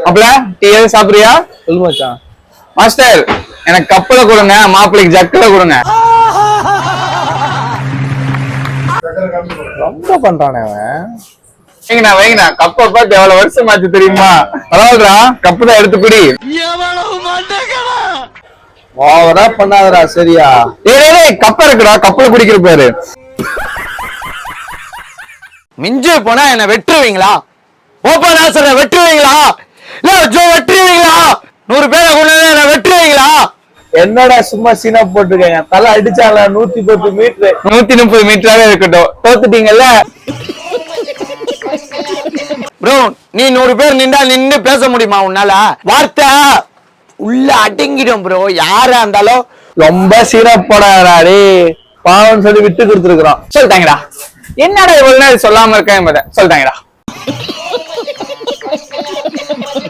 அப்பல டீ எது சாப்பிடுறியா? சொல்லு மச்சான். மாஸ்டர் எனக்கு கப்பல கொடுங்க, மாப்பிள்ளைக்கு ஜக்கல கொடுங்க. ரொம்ப பண்றானே அவன். வைங்கண்ணா கப்ப பார்த்து எவ்வளவு வருஷம் ஆச்சு தெரியுமா? பரவாயில்லடா, கப்பு தான் எடுத்து குடி. ஓவரா பண்ணாதடா சரியா? ஏய் கப்ப இருக்குடா, கப்பல குடிக்கிற பாரு. மிஞ்சு போனா என்ன வெட்டுவீங்களா? Open answer, வெட்டுவீங்களா? இல்ல ஜோ வெட்டுவீங்களா? 100 பேரை கொண்டு என்ன வெட்டுவீங்களா? என்னடா சும்மா சீனா போட்டுருக்கேன். தலை அடிச்சால 110 மீட்டர் 130 மீட்டராவே இருக்கட்டும். தோத்துட்டீங்கல்ல ப்ரோ. நீ 100 பேர் நின்று பேச முடியுமா உன்னால? வார்த்தை உள்ள அடங்கிடும் ப்ரோ. யாரா இருந்தாலும் ரொம்ப சீனா போடாடே பாவம் சொல்லி விட்டு கொடுத்துருக்கான். சொல்லிட்டாங்கடா. என்னடா இவ்வளவு நேரம் சொல்லாம இருக்கேன் சொல்லிட்டாங்கடா.